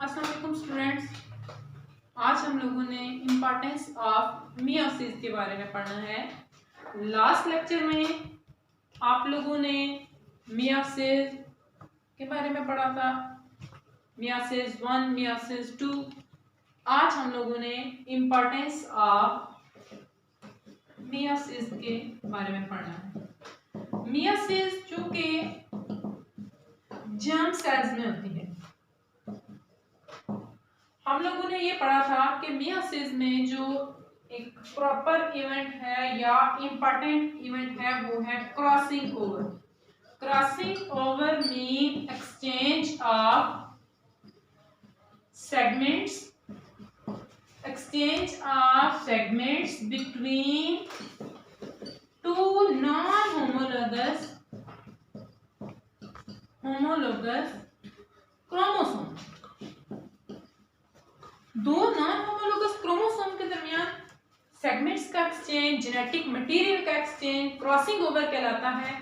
अस्सलाम वालेकुम स्टूडेंट्स, आज हम लोगों ने इम्पोर्टेंस ऑफ मियोसिस के बारे में पढ़ना है। लास्ट लेक्चर में आप लोगों ने मियोसिस के बारे में पढ़ा था, मियोसिस 1, मियोसिस 2। आज हम लोगों ने इम्पोर्टेंस ऑफ मियोसिस के बारे में पढ़ना है। मियोसिस जो कि जर्म सेल्स में होती है। हम लोगों ने ये पढ़ा था कि मियोसिस में जो एक प्रॉपर इवेंट है या इम्पोर्टेंट इवेंट है वो है crossing over. Crossing over mean exchange of segments between two non homologous chromosome. दो नॉन होमोलोगस क्रोमोसोम के दरमियान सेगमेंट्स का एक्सचेंज, जेनेटिक मटेरियल का एक्सचेंज क्रॉसिंग ओवर कहलाता है।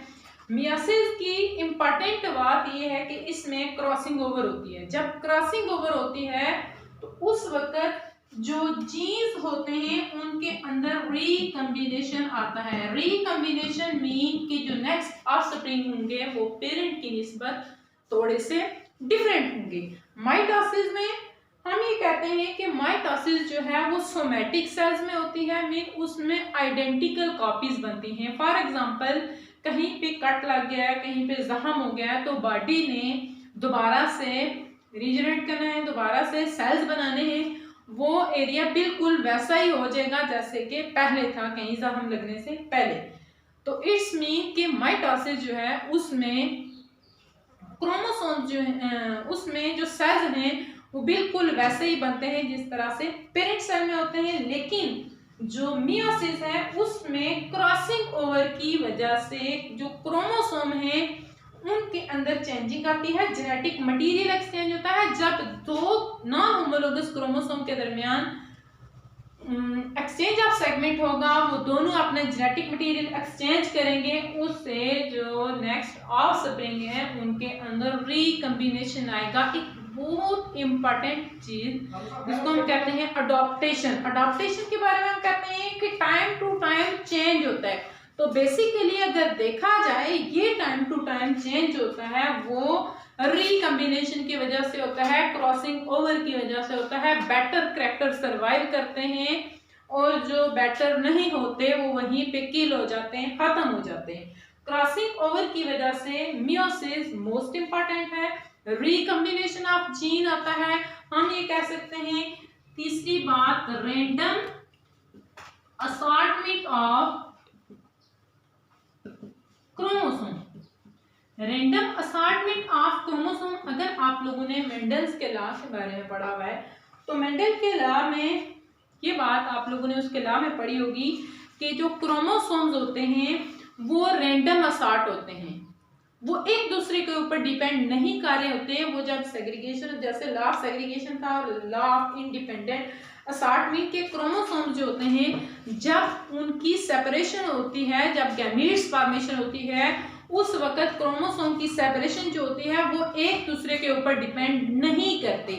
मियोसिस की इंपॉर्टेंट बात यह है कि इसमें क्रॉसिंग ओवर होती है। जब क्रॉसिंग ओवर होती है तो उस वक्त जो जीन्स होते हैं उनके अंदर रिकम्बिनेशन आता है। रिकम्बिनेशन मीन कि जो नेक्स्ट ऑफस्प्रिंग होंगे वो पेरेंट की निस्बत थोड़े से डिफरेंट होंगे। माइटोसिस में हम ये कहते हैं कि माइटोसिस जो है वो सोमैटिक सेल्स में होती है, मीन उसमें आइडेंटिकल कॉपीज बनती हैं। फॉर एग्जांपल कहीं पे कट लग गया है, कहीं पे जख्म हो गया है, तो बॉडी ने दोबारा से रीजनरेट करना है, दोबारा से सेल्स बनाने हैं, वो एरिया बिल्कुल वैसा ही हो जाएगा जैसे कि पहले था, कहीं जख्म लगने से पहले। तो इट्स मीन कि माइटोसिस जो है उसमें क्रोमोसोम जो है उसमें जो सेल्स हैं वो बिल्कुल वैसे ही बनते हैं जिस तरह से पेरेंट सेल में होते हैं। लेकिन जो मियोसिस है उसमें क्रॉसिंग ओवर की वजह से जो क्रोमोसोम है उनके अंदर चेंजिंग आती है, जेनेटिक मटेरियल एक्सचेंज होता है। जब दो नॉन होमोलोगस क्रोमोसोम के दरमियान एक्सचेंज ऑफ सेगमेंट होगा, वो दोनों अपने जेनेटिक मटेरियल एक्सचेंज करेंगे, उससे जो नेक्स्ट ऑफस्प्रिंग है उनके अंदर रिकम्बिनेशन आएगा। एक बहुत इंपॉर्टेंट चीज जिसको हम कहते हैं अडॉप्टेशन। अडॉप्टेशन के बारे में हम कहते हैं कि टाइम टू टाइम चेंज होता है। तो बेसिकली अगर देखा जाए ये टाइम टू टाइम चेंज होता है वो रिकम्बिनेशन की वजह से होता है, क्रॉसिंग ओवर की वजह से होता है। बेटर कैरेक्टर सर्वाइव करते हैं और जो बेटर नहीं होते वो वहीं पे किल हो जाते हैं, खत्म हो जाते हैं। क्रॉसिंग ओवर की वजह से मियोसिस मोस्ट इंपॉर्टेंट है। रिकम्बिनेशन ऑफ जीन आता है। हम ये कह सकते हैं तीसरी बात, random assortment of chromosome. Random assortment of chromosome, अगर आप लोगों ने मेंडल्स के लॉ के बारे में पढ़ा हुआ है तो मेंडल के लॉ में ये बात आप लोगों ने उसके लॉ में पढ़ी होगी कि जो क्रोमोसोम्स होते हैं वो रैंडम असॉर्ट होते हैं, वो एक दूसरे के ऊपर डिपेंड नहीं कर रहे होते। वो जब सेग्रीगेशन, जैसे लॉ ऑफ सेग्रीगेशन था और लॉ ऑफ इंडिपेंडेंट असॉर्टमेंट के क्रोमोसोम्स जो होते हैं जब उनकी सेपरेशन होती है, जब गैमीट्स फॉर्मेशन होती है, उस वक्त क्रोमोसोम की सेपरेशन जो होती है वो एक दूसरे के ऊपर डिपेंड नहीं करते।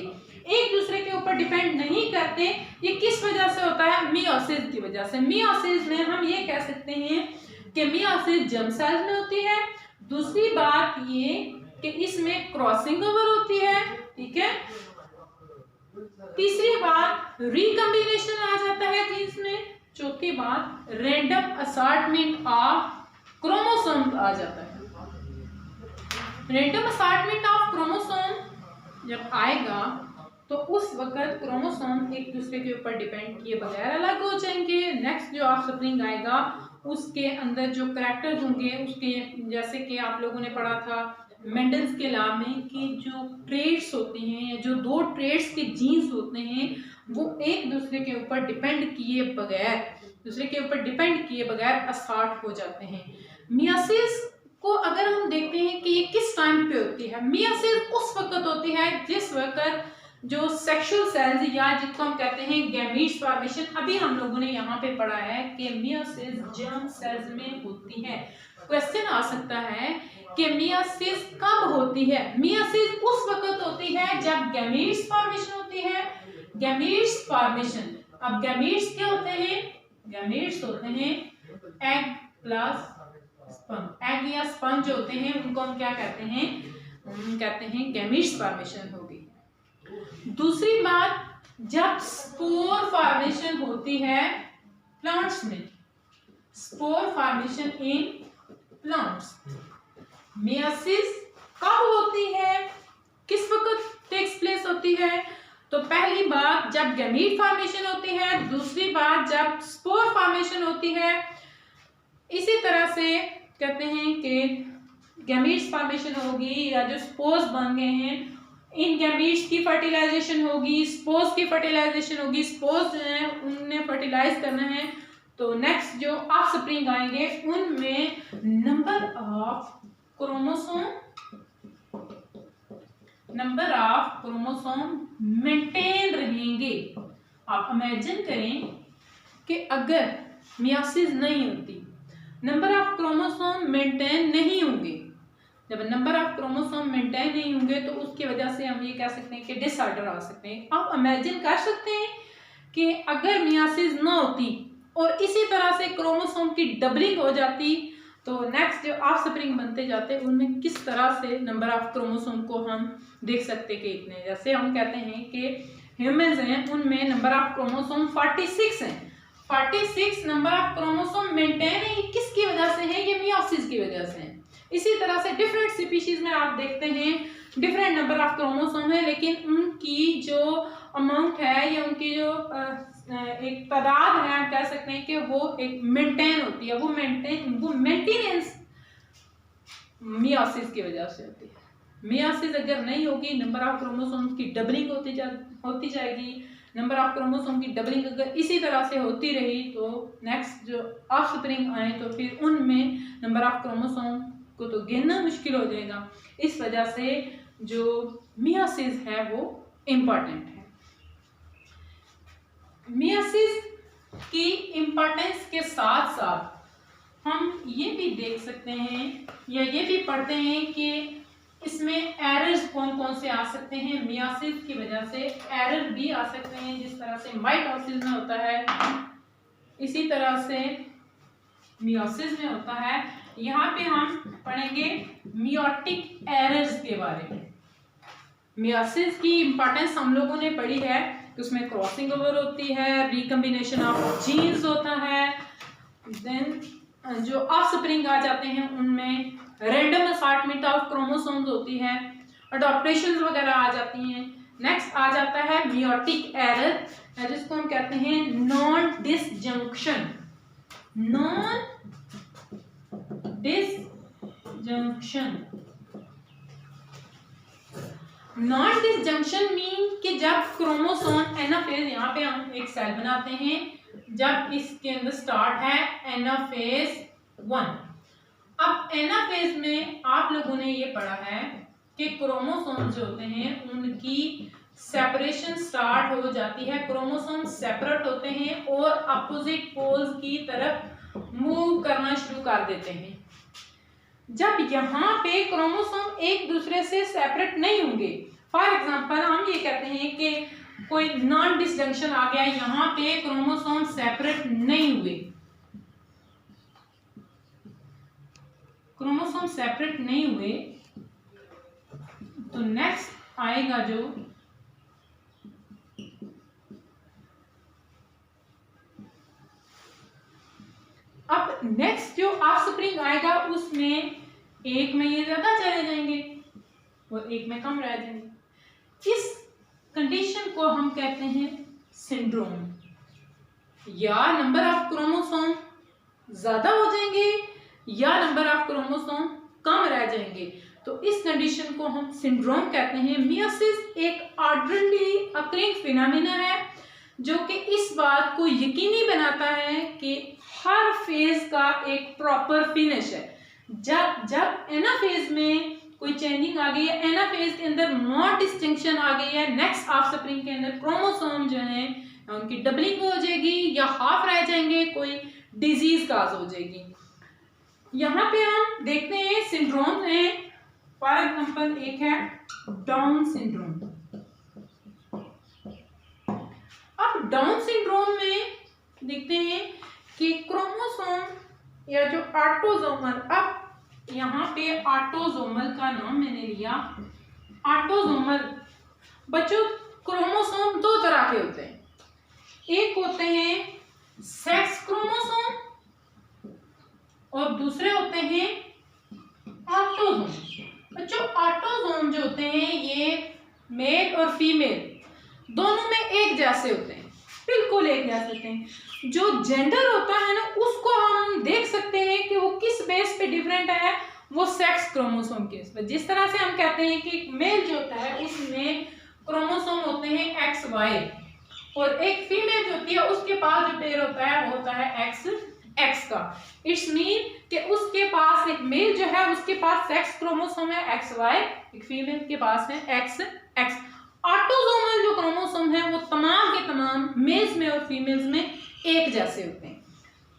एक दूसरे के ऊपर डिपेंड नहीं करते। ये किस वजह से होता है? मियोसिस की वजह से। मियोसिस में हम ये कह सकते हैं कि मियोसिस जर्म सेल्स में होती है। दूसरी बात ये कि इसमें क्रॉसिंग ओवर होती है, ठीक है। तीसरी बात रिकम्बिनेशन आ जाता है जीन्स में। चौथी बात रैंडम असॉर्टमेंट ऑफ क्रोमोसोम आ जाता है। रैंडम असॉर्टमेंट ऑफ क्रोमोसोम जब आएगा तो उस वक्त क्रोमोसोम एक दूसरे के ऊपर डिपेंड किए बगैर अलग हो जाएंगे। नेक्स्ट जो ऑफस्प्रिंग आएगा उसके अंदर जो करैक्टर्स होंगे उसके, जैसे कि आप लोगों ने पढ़ा था मेंडल्स के लॉ में कि जो ट्रेड्स होते हैं, जो दो ट्रेड्स के जीन्स होते हैं वो एक दूसरे के ऊपर डिपेंड किए बगैर असॉर्ट हो जाते हैं। मियोसिस को अगर हम देखते हैं कि ये किस टाइम पे होती है, मियोसिस उस वक्त होती है जिस वक्त जो सेक्सुअल सेल्स या जिसको हम कहते हैं गैमीट्स फॉर्मेशन, अभी हम लोगों ने यहाँ पे पढ़ा है कि मियोसिस जर्म सेल्स में होती है। क्वेश्चन आ सकता है कि मियोसिस कब होती है? मियोसिस उस वक्त होती है जब गैमीट्स फॉर्मेशन होती है। गैमीट्स फॉर्मेशन, अब गैमीट्स क्या होते हैं? गैमीट्स होते हैं एग प्लस स्पर्म। एग या स्पर्म जो होते हैं उनको हम क्या कहते हैं? कहते हैं गैमीट्स फॉर्मेशन होगी। दूसरी बात, जब स्पोर फॉर्मेशन होती है प्लांट्स में, spore formation in plants, meiosis कब होती है, किस वक्त टेक्स प्लेस होती है? तो पहली बात जब गैमीट फॉर्मेशन होती है, दूसरी बात जब स्पोर फॉर्मेशन होती है। इसी तरह से कहते हैं कि गैमीट्स फॉर्मेशन होगी या जो स्पोर्स बन गए हैं, इन गैमीट्स की फर्टिलाइजेशन होगी, स्पोर्स की फर्टिलाइजेशन होगी। स्पोर्स जो है उन्हें फर्टिलाइज करना है, तो नेक्स्ट जो ऑफस्प्रिंग आएंगे उनमें नंबर ऑफ क्रोमोसोम मेंटेन रहेंगे। आप इमेजिन करें कि अगर मियोसिस नहीं होती, नंबर ऑफ क्रोमोसोम मेंटेन नहीं होंगे। जब नंबर ऑफ क्रोमोसोम मेंटेन नहीं होंगे तो उसकी वजह से हम ये कह सकते हैं कि डिसऑर्डर आ सकते हैं। आप इमेजिन कर सकते हैं कि अगर मियोसिस ना होती और इसी तरह से क्रोमोसोम की डबलिंग हो जाती, तो नेक्स्ट जो ऑफस्प्रिंग बनते जाते उनमें किस तरह से नंबर ऑफ क्रोमोसोम को हम देख सकते कि इतने, जैसे हम कहते हैं कि ह्यूमंस हैं उनमें नंबर ऑफ क्रोमोसोम 46 हैं। 46 नंबर ऑफ क्रोमोसोम मेंटेन है, किसकी वजह से है? ये मियोसिस की वजह से है। इसी तरह से डिफरेंट स्पीशीज में आप देखते हैं डिफरेंट नंबर ऑफ क्रोमोसोम है, लेकिन उनकी जो अमाउंट है या उनकी जो एक तादाद है, आप कह सकते हैं कि वो एक मेंटेन होती है। वो मेंटेनेंस मियोसिस की वजह से होती है। मियोसिस अगर नहीं होगी, नंबर ऑफ क्रोमोसोम की डबलिंग होती जाएगी। नंबर ऑफ क्रोमोसोम की डबलिंग अगर इसी तरह से होती रही तो नेक्स्ट जो ऑफस्प्रिंग आए तो फिर उनमें नंबर ऑफ क्रोमोसोम को तो गिनना मुश्किल हो जाएगा। इस वजह से जो मियोसिस है वो इम्पोर्टेंट है। मियोसिस की इम्पोर्टेंस के साथ साथ हम ये भी देख सकते हैं या ये भी पढ़ते हैं कि इसमें एरर्स कौन कौन से आ सकते हैं। मियोसिस की वजह से एरर भी आ सकते हैं, जिस तरह से माइटोसिस में होता है इसी तरह से मियोसिस में होता है। यहाँ पे हम पढ़ेंगे मियोटिक एरर्स के बारे में। मियोसिस की इंपॉर्टेंस हम लोगों ने पढ़ी है कि उसमें क्रॉसिंग ओवर होती है, रिकम्बिनेशन ऑफ जीन्स होता है, देन जो ऑफस्प्रिंग आ जाते हैं उनमें रैंडम असार्टमेंट ऑफ क्रोमोसोम्स होती है, अडॉप्टेशंस वगैरह आ जाती हैं। नेक्स्ट आ जाता है मियोटिक एरर, जिसको हम कहते हैं non disjunction. Non disjunction mean कि जब क्रोमोसोम एनाफेज, यहाँ पे हम एक सेल बनाते हैं, जब इसके अंदर स्टार्ट है एनाफेज 1। अब एनाफेज में आप लोगों ने ये पढ़ा है कि क्रोमोसोम जो होते हैं उनकी सेपरेशन स्टार्ट हो जाती है। क्रोमोसोम सेपरेट होते हैं और अपोजिट पोल्स की तरफ मूव करना शुरू कर देते हैं। जब यहाँ पे क्रोमोसोम एक दूसरे से सेपरेट नहीं होंगे, फॉर एग्जांपल हम ये कहते हैं कि कोई नॉन डिसजंक्शन आ गया, यहाँ पे क्रोमोसोम सेपरेट नहीं हुए, क्रोमोसोम सेपरेट नहीं हुए, तो नेक्स्ट आएगा जो अब नेक्स्ट जो ऑफस्प्रिंग आएगा उसमें एक में ये ज्यादा चले जाएंगे और एक में कम रह जाएंगे। इस कंडीशन को हम कहते हैं सिंड्रोम। या नंबर ऑफ क्रोमोसोम ज्यादा हो जाएंगे या नंबर ऑफ क्रोमोसोम कम रह जाएंगे, तो इस कंडीशन को हम सिंड्रोम कहते हैं। मियोसिस एक ऑर्डरली अकरिंग फिनोमेना है जो कि इस बात को यकीनी बनाता है कि हर फेज का एक प्रॉपर फिनिश है। जब एनाफेज में कोई चेंजिंग आ गई है, एनाफेज के अंदर नॉन डिस्टिंक्शन आ गई है, नेक्स्ट ऑफस्प्रिंग के अंदर क्रोमोसोम जो है उनकी डबलिंग हो जाएगी या हाफ रह जाएंगे, कोई डिजीज काज हो जाएगी। यहाँ पे हम देखते हैं सिंड्रोम है, फॉर एग्जांपल एक है डाउन सिंड्रोम। अब डाउन सिंड्रोम में देखते हैं कि क्रोमोसोम या जो ऑटोसोमल, अब यहाँ पे ऑटोसोमल का नाम मैंने लिया। ऑटोसोमल बच्चों क्रोमोसोम दो तरह के होते हैं, एक होते हैं सेक्स क्रोमोसोम और दूसरे होते हैं ऑटोसोम। बच्चों ऑटोसोम जो होते हैं ये मेल और फीमेल दोनों में एक जैसे होते हैं, बिल्कुल एक जैसे होते हैं। जो जेंडर होता है ना उसको हम देख सकते हैं कि वो किस बेस पे डिफरेंट है, वो सेक्स क्रोमोसोम के बेस पे। जिस तरह से हम कहते हैं कि मेल जो होता है उसमें क्रोमोसोम होते हैं एक्स वाई, और एक फीमेल जो होती है उसके पास जो पेयर होता है वो होता है एक्स एक्स का। इट्स मीन कि उसके पास एक मेल जो है उसके पास सेक्स क्रोमोसोम है एक्स वाई, एक फीमेल के पास है एक्स एक्स। ऑटोसोमल जो क्रोमोसोम है वो तमाम के तमाम मेल्स में और फीमेल्स में एक जैसे होते हैं।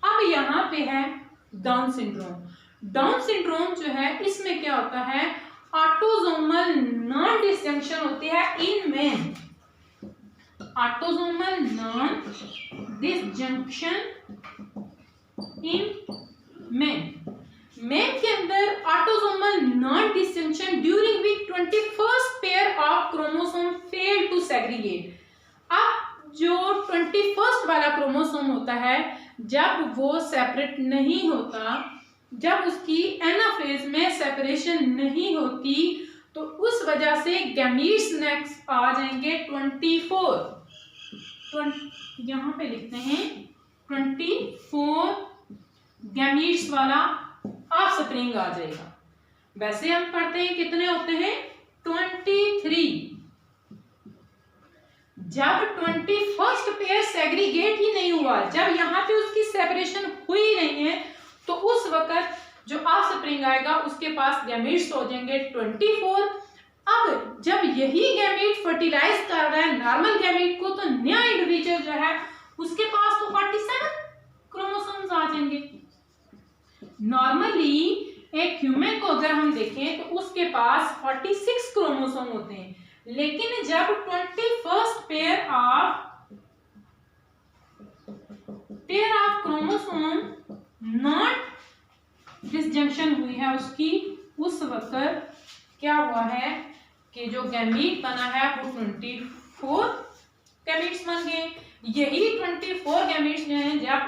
अब यहाँ पे है डाउन सिंड्रोम। डाउन सिंड्रोम जो है इसमें क्या होता है, ऑटोसोमल नॉन डिस्टिंक्शन होती है in men. Autosomal non disjunction in men. Men के अंदर autosomal non disjunction during which 21st pair of chromosome fail to segregate. अब जो 21st वाला क्रोमोसोम होता है जब वो सेपरेट नहीं होता, जब उसकी एनाफेज में सेपरेशन नहीं होती, तो उस वजह से गैमीट्स नेक्स्ट आ जाएंगे 24। यहाँ पे लिखते हैं 24 गैमीट्स वाला ऑफस्प्रिंग आ जाएगा। वैसे हम पढ़ते हैं कितने होते हैं 23। जब 21st पेयर सेग्रीगेट ही नहीं हुआ, जब यहाँ पे उसकी सेपरेशन हुई नहीं है, तो उस वक्त जो ऑफस्प्रिंग आएगा उसके पास गैमीट्स हो जाएंगे 24। अब जब यही गैमीट फर्टिलाइज कर रहा है नॉर्मल गैमीट को, तो नया इंडिविजुअल जो है उसके पास तो 47 क्रोमोसोम्स आ जाएंगे। नॉर्मली एक ह्यूमन को अगर हम देखें तो उसके पास 46 क्रोमोसोम होते हैं, लेकिन जब 21st pair of chromosome not disjunction हुई है उसकी, उस वक्त क्या हुआ है कि जो गैमीट बना है वो 24 गैमीट्स बन गए। यही 24 गैमीट्स जो हैं जब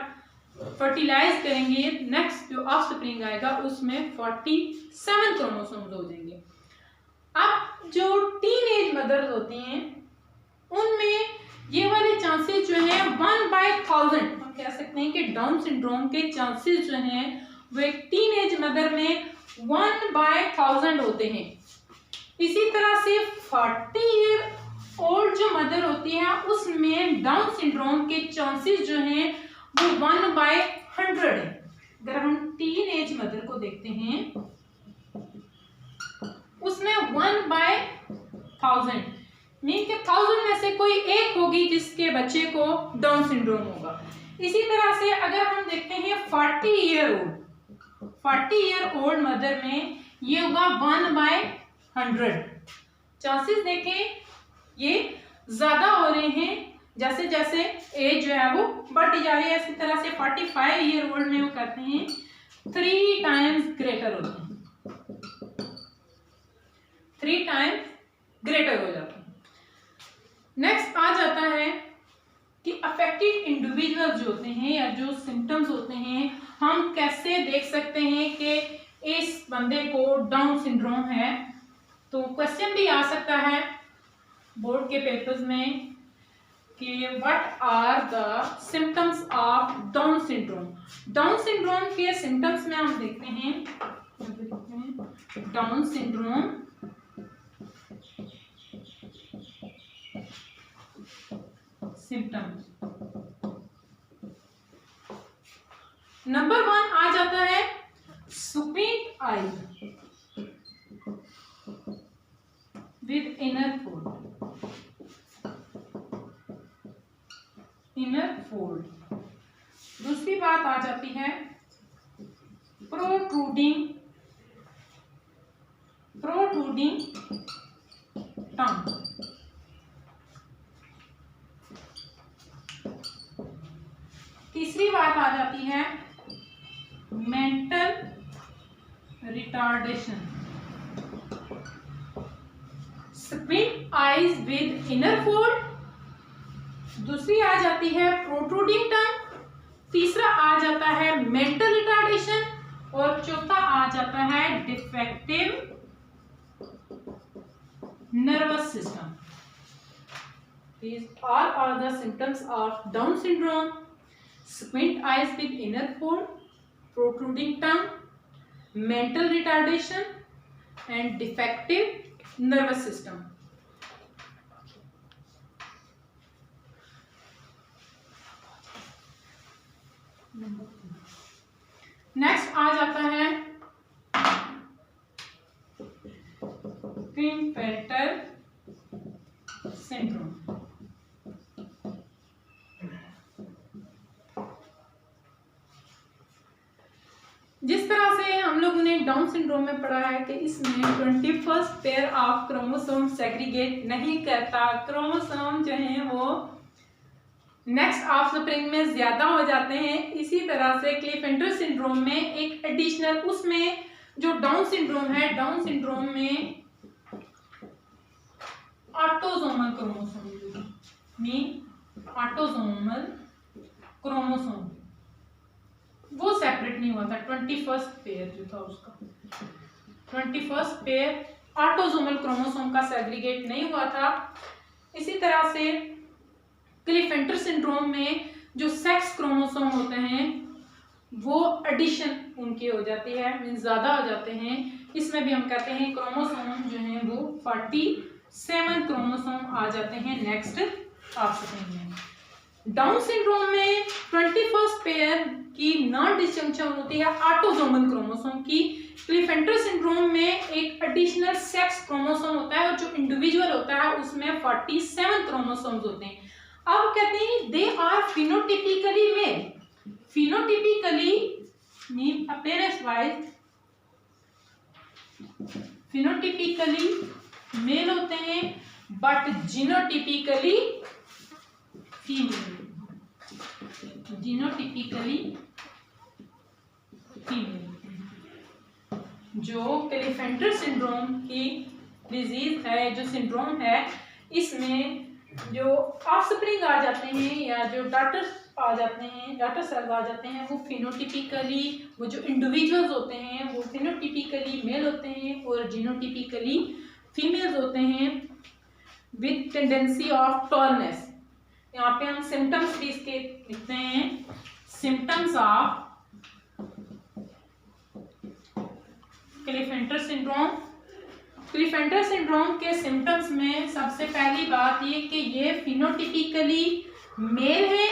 फर्टिलाइज करेंगे नेक्स्ट जो ऑफस्प्रिंग आएगा उसमें 47 क्रोमोसोम्स हो जाएंगे। अब जो टीनेज मदर्स होती हैं उनमें ये वाले चांसेस जो हैं 1/1000, हम कह सकते हैं कि डाउन सिंड्रोम के चांसेस जो हैं वो एक टीनेज मदर में 1/1000 होते हैं। इसी तरह से 40 ईयर ओल्ड जो मदर होती है उसमें डाउन सिंड्रोम के चांसेस जो हैं वो 1/100 है। अगर हम टीनेज मदर को देखते हैं उसमें 1/1000 मीन के 1000 में से कोई एक होगी जिसके बच्चे को डाउन सिंड्रोम होगा। इसी तरह से अगर हम देखते हैं 40 ईयर ओल्ड मदर में ये होगा 1/100। चांसेस देखें ये ज्यादा हो रहे हैं जैसे जैसे एज जो है वो बढ़ती जा रही है। इसी तरह से 45 ईयर ओल्ड में वो करते हैं 3 टाइम्स ग्रेटर होते हैं, 3 टाइम्स ग्रेटर हो जाते हैं। नेक्स्ट आ जाता है कि अफेक्टेड इंडिविजुअल जो होते हैं या जो सिम्टम्स होते हैं हम कैसे देख सकते हैं कि इस बंदे को डाउन सिंड्रोम है। तो क्वेश्चन भी आ सकता है बोर्ड के पेपर्स में कि what are the symptoms of Down syndrome. Down syndrome के सिम्टम्स में हम देखते हैं डाउन सिंड्रोम सिम्टम्स। नंबर 1 आ जाता है squint eye. Inner fold, inner fold. दूसरी बात आ जाती है प्रोट्रूडिंग टंग। तीसरी बात आ जाती है mental retardation, squint eyes with inner fold. दूसरी आ जाती है प्रोट्रूडिंग टंग, तीसरा आ जाता है मेंटल रिटार्डेशन और चौथा आ जाता है defective nervous system. These all are the symptoms of Down syndrome: squint eyes with inner fold, protruding tongue, mental retardation, and defective nervous system. Next आ जाता है क्लिनफेल्टर सिंड्रोम। जिस तरह से हम लोगों ने डाउन सिंड्रोम में पढ़ा है कि इसमें 21st pair of chromosome segregate नहीं करता, क्रोमोसोम जो है वो नेक्स्ट ऑफस्प्रिंग में ज्यादा हो जाते हैं। इसी तरह से क्लिनफेल्टर सिंड्रोम में एक एडिशनल, उसमें जो डाउन सिंड्रोम है, डाउन सिंड्रोम में ऑटोसोमल क्रोमोसोम में ऑटोसोमल क्रोमोसोम वो सेपरेट नहीं हुआ था। 21st पेयर जो था उसका 21st पेयर ऑटोसोमल क्रोमोसोम का सेग्रीगेट नहीं हुआ था। इसी तरह से क्लिनफेल्टर सिंड्रोम में जो सेक्स क्रोमोसोम होते हैं वो एडिशन उनकी हो जाती है, मींस ज्यादा हो जाते हैं। इसमें भी हम कहते हैं क्रोमोसोम जो है वो 47 क्रोमोसोम आ जाते हैं नेक्स्ट ऑफस्प्रिंग में। डाउन सिंड्रोम में 21st पेयर की नॉन डिस्जंक्शन होती है ऑटोसोमल क्रोमोसोम की। क्लिनफेल्टर सिंड्रोम में एक एडिशनल सेक्स क्रोमोसोम होता है और जो इंडिविजुअल होता है उसमें 47 क्रोमोसोम्स होते हैं। अब कहते हैं they are phenotypically male, phenotypically mean appearance wise phenotypically male होते हैं but genotypically female, genotypically female. जो क्लिनफेल्टर सिंड्रोम की डिजीज है, जो सिंड्रोम है, इसमें जो ऑफस्प्रिंग आ जाते हैं या जो डॉटर्स आ जाते हैं, डॉटर सेल्स आ जाते हैं, वो फिनोटिपिकली, वो जो इंडिविजुअल्स होते हैं वो फिनोटिपिकली मेल होते हैं और जीनोटिपिकली फीमेल्स होते हैं विद टेंडेंसी ऑफ टॉलनेस। यहाँ पे हम सिम्टम्स भी इसके लिखते हैं, symptoms of Klinefelter syndrome. Klinefelter syndrome के सिम्टम्स में सबसे पहली बात ये कि ये फिनोटिपिकली मेल है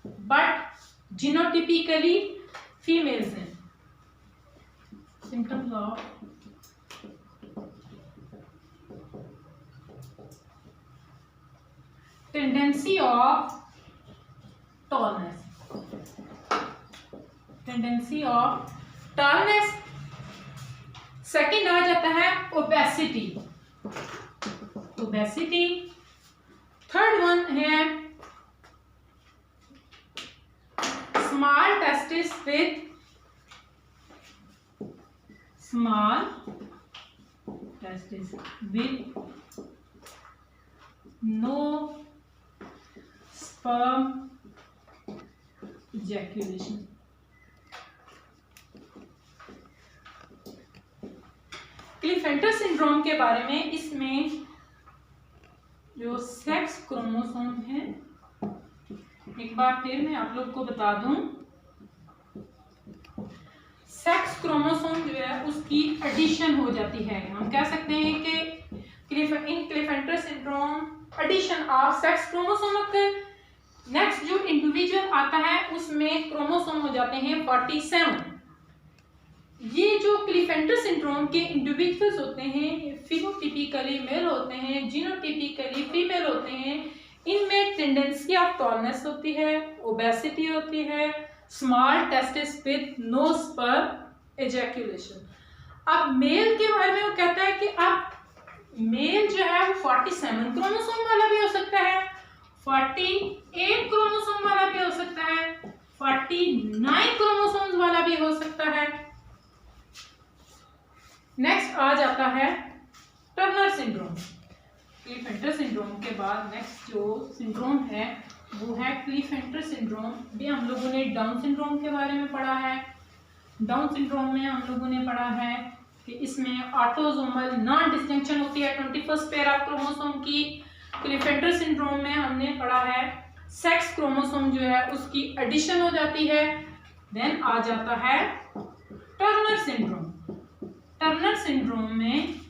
बट जीनोटिपिकली फीमेल्स हैं। Symptoms of tendency of tallness, tendency of tallness. Second आ जाता है ओबेसिटी, ओबेसिटी। थर्ड वन है small testis with small testis with no sperm ejaculation. Klinefelter syndrome के बारे में, इसमें जो सेक्स क्रोमोसोम है, एक बार फिर मैं आप लोग को बता दूं, सेक्स क्रोमोसोम जो है उसकी एडिशन हो जाती है। हम कह सकते हैं कि in Klinefelter syndrome addition of sex chromosome occur. Next जो इंडिविजुअल आता है उसमें क्रोमोसोम हो जाते हैं 47। ये जो क्लीफेंटर सिंड्रोम के इंडिविजुअल्स होते हैं फिनोटिपिकली मेल होते हैं, जीनोटिपिकली फीमेल होते हैं। इनमें टेंडेंसी ऑफ टॉलनेस होती है, ओबेसिटी होती है, small testis with no sperm ejaculation. अब मेल के बारे में वो कहता है कि अब मेल जो है वो 47 क्रोमोसोम वाला भी हो सकता है, 48 क्रोमोसोम वाला भी हो सकता है, 49 क्रोमोसोम्स वाला भी हो सकता है। नेक्स्ट आ जाता है टर्नर सिंड्रोम। क्लीफेंटर सिंड्रोम के बाद नेक्स्ट जो सिंड्रोम है वो है क्लीफेंटर सिंड्रोम। भी हम लोगों ने डाउन सिंड्रोम के बारे में पढ़ा है। डाउन सिंड्रोम में हम लोगों ने पढ़ा है कि इसमें ऑटोसोमल नॉन डिस्टिंक्शन होती है 21st पेयर ऑफ क्रोमोसोम की। क्लीफेंटर सिंड्रोम में हमने पढ़ा है सेक्स क्रोमोसोम जो है उसकी एडिशन हो जाती है। देन आ जाता है टर्नर सिंड्रोम। टर्नर सिंड्रोम में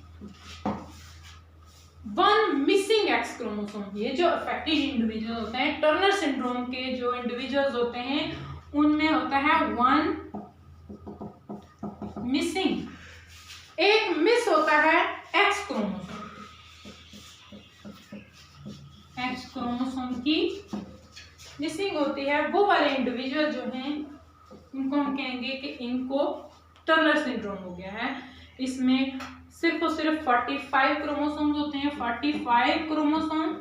वन मिसिंग एक्स क्रोमोसोम, ये जो अफेक्टेड इंडिविजुअल होते हैं टर्नर सिंड्रोम के जो इंडिविजुअल्स होते हैं उनमें होता है वन मिसिंग, एक मिस होता है एक्स क्रोमोसोम। एक्स क्रोमोसोम की मिसिंग होती है, वो वाले इंडिविजुअल जो हैं उनको हम कहेंगे कि इनको टर्नर सिंड्रोम हो गया है। इसमें सिर्फ और सिर्फ 45 क्रोमोसोम्स होते हैं, 45 क्रोमोसोम।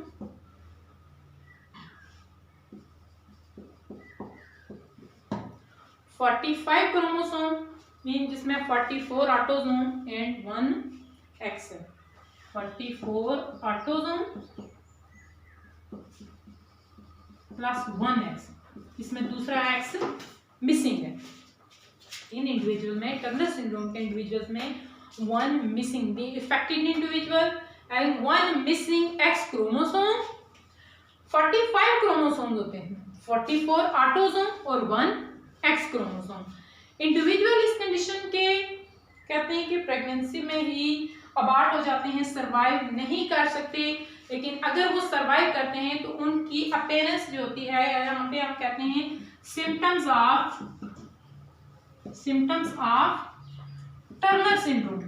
मीन जिसमें 44 ऑटोसोम एंड 1 एक्स है। 44 ऑटोसोम प्लस 1 एक्स, इसमें दूसरा एक्स मिसिंग है। इन इंडिविजुअल में टर्नर सिंड्रोम के इंडिविजुअल्स में one missing the affected individual and one missing x chromosome. 45 chromosome होते हैं, 44 ऑटोसोम और 1 एक्स क्रोमोसोम। इंडिविजुअल इस कंडीशन के कहते हैं कि प्रेगनेंसी में ही अबार्ट हो जाते हैं, सरवाइव नहीं कर सकते। लेकिन अगर वो सरवाइव करते हैं तो उनकी अपीयरेंस जो होती है, यहाँ पे आप कहते हैं symptoms of Turner syndrome.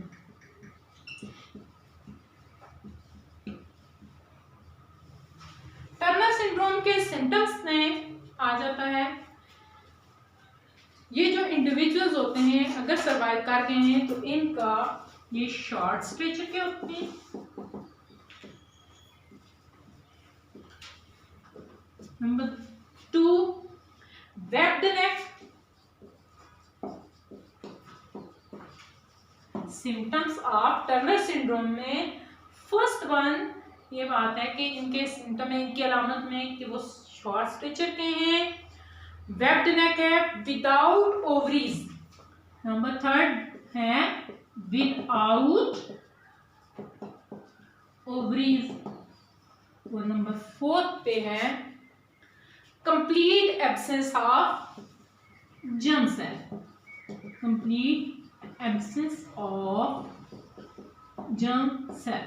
Turner syndrome के सिम्टम्स में आ जाता है ये जो इंडिविजुअल्स होते हैं अगर सरवाइव कर गए हैं तो इनका ये शॉर्ट स्टेचर के होते हैं, number 2 webbed neck. Symptoms of Turner syndrome में फर्स्ट वन ये बात है कि इनके सिम्टम में, इनकी अलामत में कि वो शॉर्ट स्ट्रेचर के हैं, वेब्ड नेक है, विदाउट ओवरीज। नंबर 3 है विदाउट ओवरीज। और नंबर 4 पे है complete absence of germ cell. Complete absence of germ cell.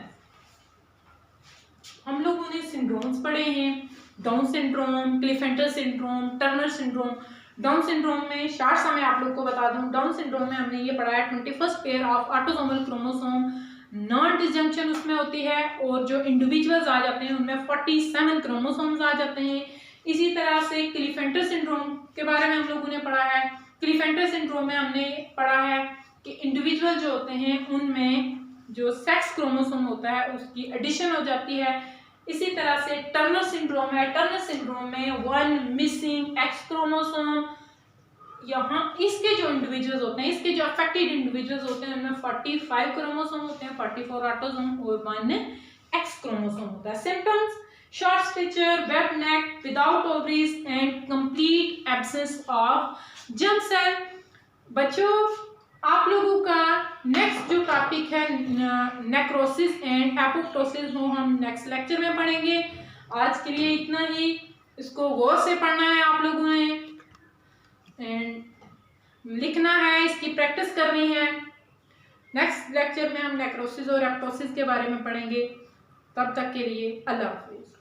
हम लोगों ने सिंड्रोम्स पढ़े हैं, Down syndrome, Klinefelter syndrome, Turner syndrome. Down syndrome में शार्ट सा मैं आप लोग को बता दूं, डाउन सिंड्रोम में हमने ये पढ़ा है 21st pair of autosomal chromosome non disjunction उसमें होती है और जो इंडिविजुअल्स आ जाते हैं उनमें 47 क्रोमोसोम्स आ जाते हैं। इसी तरह से क्लीफेंटर सिंड्रोम के बारे में हम लोगों ने पढ़ा है। क्लीफेंटर सिंड्रोम में हमने पढ़ा है कि इंडिविजुअल जो होते हैं उनमें जो सेक्स क्रोमोसोम होता है उसकी एडिशन हो जाती है। इसी तरह से टर्नर सिंड्रोम है, टर्नर सिंड्रोम में 1 मिसिंग एक्स क्रोमोसोम। यहाँ इसके जो इंडिविजुअल्स होते हैं, इसके जो अफेक्टेड इंडिविजुअल्स होते हैं उनमें 45 क्रोमोसोम होते हैं, 44 ऑटोसोम और 1 एक्स क्रोमोसोम होता है। Symptoms short stature, webbed neck, without ovaries and complete absence of germ cell. बच्चों आप लोगों का नेक्स्ट जो टॉपिक है नेक्रोसिस एंड एपोप्टोसिस वो हम नेक्स्ट लेक्चर में पढ़ेंगे। आज के लिए इतना ही, इसको गौर से पढ़ना है आप लोगों ने एंड लिखना है, इसकी प्रैक्टिस करनी है। नेक्स्ट लेक्चर में हम नेक्रोसिस और एपोप्टोसिस के बारे में पढ़ेंगे। तब तक के लिए अल्लाह हाफिज।